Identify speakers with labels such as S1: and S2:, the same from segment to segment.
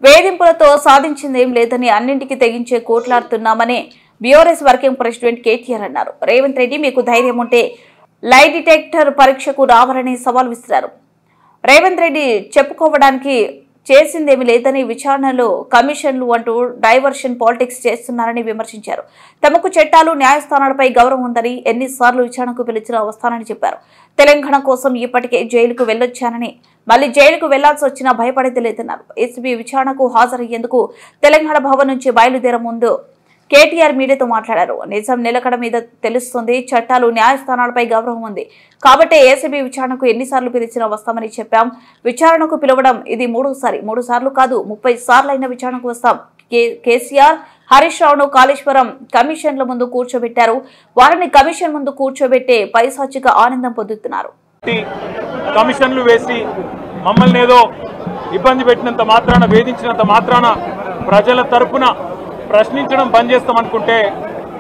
S1: వేధింపులతో సాధించిందేం లేదని అన్నింటికి తెగించే కోట్లాడుతున్నామని BRS working president KTR అన్నారు. రేవంత్ రెడ్డి మీకు ధైర్యం ఉంటే లై డిటెక్టర్ పరీక్షకు రావాలని సవాల్ విసిరారు. రేవంత్ రెడ్డి చెప్పుకోవడానికి చేసిందేమీ లేదని విచారణలో కమిషన్లు అంటూ డైవర్షన్ పాలిటిక్స్ చేస్తున్నారని విమర్శించారు. తమకు చట్టాలు న్యాయస్థానాలపై గౌరవం ఉందని ఎన్నిసార్లు విచారణకు పిలిచినా వస్తానని చెప్పారు. తెలంగాణ కోసం ఇప్పటికే జైలుకు వెళ్లొచ్చానని మళ్లీ జైలుకు వెళ్లాల్సి వచ్చినా భయపడేది లేదన్నారు. ఏసీబీ విచారణకు హాజరయ్యేందుకు తెలంగాణ భవన్ నుంచి బయలుదేరే ముందు కేటీఆర్ మీడియాతో మాట్లాడారు. నిజం నిలకడ మీద తెలుస్తుంది. చట్టాలు న్యాయస్థానాలపై గౌరవం ఉంది కాబట్టి ఏసీబీ విచారణకు ఎన్నిసార్లు పిలిచినా వస్తామని చెప్పాం. విచారణకు పిలవడం ఇది మూడు సార్లు కాదు 30 సార్లైన విచారణకు వస్తాం. కేసీఆర్ హరీష్ రావును కాళేశ్వరం కమిషన్ల ముందు కూర్చోబెట్టారు. వారిని కమిషన్ ముందు కూర్చోబెట్టే పైశాచిక ఆనందం పొందుతున్నారు.
S2: కమిషన్లు వేసి మమ్మల్ని ఏదో ఇబ్బంది పెట్టినంత మాత్రాన, వేధించినంత మాత్రాన ప్రజల తరపున ప్రశ్నించడం బంద్ చేస్తామనుకుంటే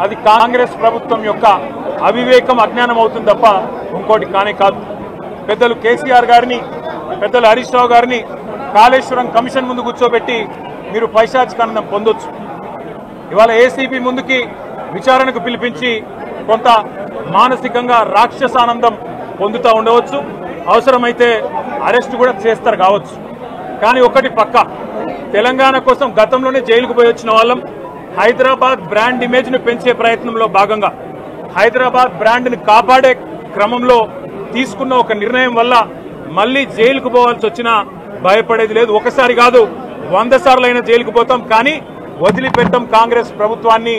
S2: అది కాంగ్రెస్ ప్రభుత్వం యొక్క అవివేకం, అజ్ఞానం అవుతుంది తప్ప ఇంకోటి కానే కాదు. పెద్దలు కేసీఆర్ గారిని, పెద్దలు హరీష్ రావు గారిని కాళేశ్వరం కమిషన్ ముందు కూర్చోబెట్టి మీరు పైశాచికానందం పొందొచ్చు. ఇవాళ ఏసీబీ ముందుకి విచారణకు పిలిపించి కొంత మానసికంగా రాక్షసానందం పొందుతూ ఉండవచ్చు. అవసరమైతే అరెస్ట్ కూడా చేస్తారు కావచ్చు. కానీ ఒకటి పక్క, తెలంగాణ కోసం గతంలోనే జైలుకు పోయి వచ్చిన వాళ్ళం. హైదరాబాద్ బ్రాండ్ ఇమేజ్ ను పెంచే ప్రయత్నంలో భాగంగా హైదరాబాద్ బ్రాండ్ ని కాపాడే క్రమంలో తీసుకున్న ఒక నిర్ణయం వల్ల మళ్లీ జైలుకు పోవాల్సి వచ్చినా భయపడేది లేదు. ఒకసారి కాదు 100 సార్లైనా జైలుకు పోతాం. కానీ వదిలిపెట్టాం కాంగ్రెస్ ప్రభుత్వాన్ని,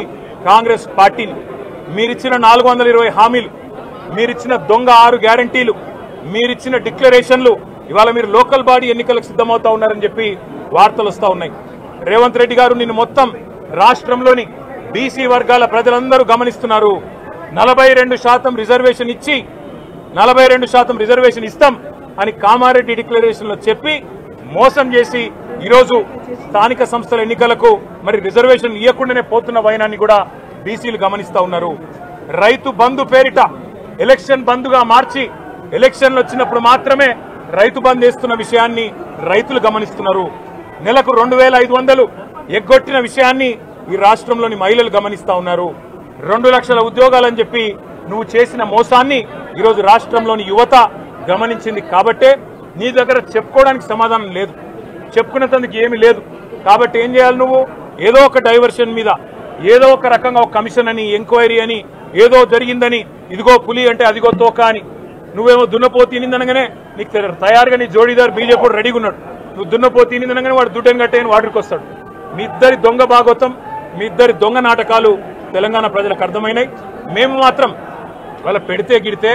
S2: కాంగ్రెస్ పార్టీని. మీరిచ్చిన 420 హామీలు, మీరిచ్చిన దొంగ 6 గ్యారంటీలు, మీరిచ్చిన డిక్లరేషన్లు ఇవాళ మీరు లోకల్ బాడీ ఎన్నికలకు సిద్ధమవుతా ఉన్నారని చెప్పి వార్తలు వస్తా ఉన్నాయి. రేవంత్ రెడ్డి గారు నిన్ను మొత్తం రాష్ట్రంలోని బీసీ వర్గాల ప్రజలందరూ గమనిస్తున్నారు. 42% రిజర్వేషన్ ఇచ్చి 42% రిజర్వేషన్ ఇస్తాం అని కామారెడ్డి డిక్లరేషన్ లో చెప్పి మోసం చేసి ఈరోజు స్థానిక సంస్థల ఎన్నికలకు మరి రిజర్వేషన్ ఇవ్వకుండానే పోతున్న వైనాన్ని కూడా బీసీలు గమనిస్తా ఉన్నారు. రైతు బంధు పేరిట ఎలక్షన్ బంధుగా మార్చి ఎలక్షన్లు వచ్చినప్పుడు మాత్రమే రైతు బంధు వేస్తున్న విషయాన్ని రైతులు గమనిస్తున్నారు. నెలకు 2500 ఎగ్గొట్టిన విషయాన్ని ఈ రాష్ట్రంలోని మహిళలు గమనిస్తా ఉన్నారు. 2 లక్షల ఉద్యోగాలని చెప్పి నువ్వు చేసిన మోసాన్ని ఈరోజు రాష్ట్రంలోని యువత గమనించింది. కాబట్టే నీ దగ్గర చెప్పుకోవడానికి సమాధానం లేదు, చెప్పుకునేందుకు ఏమీ లేదు. కాబట్టి ఏం చేయాలి, నువ్వు ఏదో ఒక డైవర్షన్ మీద, ఏదో ఒక రకంగా ఒక కమిషన్ అని, ఎంక్వైరీ అని, ఏదో జరిగిందని, ఇదిగో పులి అంటే అదిగో తోక అని, నువ్వేమో దున్నపోతు తినిందనగానే నీకు తయారుగా నీ జోడీదారు బీజేపీ రెడీగా ఉన్నాడు. నువ్వు దున్నపోతు తినిందనగానే వాడు దుడ్డని కట్టేయని వాడికి వస్తాడు. మీ ఇద్దరి దొంగ భాగవతం, మీ ఇద్దరి దొంగ నాటకాలు తెలంగాణ ప్రజలకు అర్థమైనాయి. మేము మాత్రం వాళ్ళ పెడితే గిడితే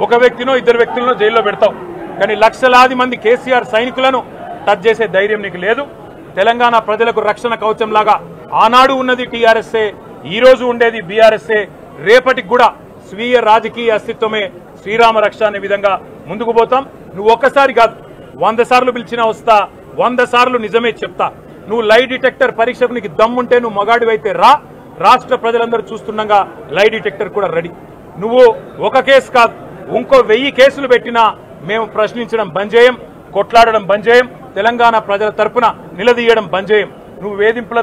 S2: ఒక వ్యక్తినో 2 వ్యక్తులను జైల్లో పెడతాం. కానీ లక్షలాది మంది కేసీఆర్ సైనికులను టచ్ చేసే ధైర్యం నీకు లేదు. తెలంగాణ ప్రజలకు రక్షణ కవచం లాగా ఆనాడు ఉన్నది టీఆర్ఎస్ఏ, ఈ రోజు ఉండేది బీఆర్ఎస్ఏ. రేపటికి కూడా స్వీయ రాజకీయ అస్తిత్వమే శ్రీరామ రక్ష అనే విధంగా ముందుకు పోతాం. నువ్వు ఒక్కసారి కాదు 100 సార్లు పిలిచినా వస్తా, 100 సార్లు నిజమే చెప్తా. నువ్వు లై డిటెక్టర్ పరీక్షకు నీకు దమ్ముంటే నువ్వు మగాడివైతే రా. రాష్ట్ర ప్రజలందరూ చూస్తుండగా లై డిటెక్టర్ కూడా రెడీ. నువ్వు ఒక కేసు కాదు ఇంకో 1000 కేసులు పెట్టినా మేము ప్రశ్నించడం బంద్ చేయం, కొట్లాడడం బంద్ చేయం, తెలంగాణ ప్రజల తరపున నిలదీయడం బంద్ చేయం. నువ్వు వేధింపుల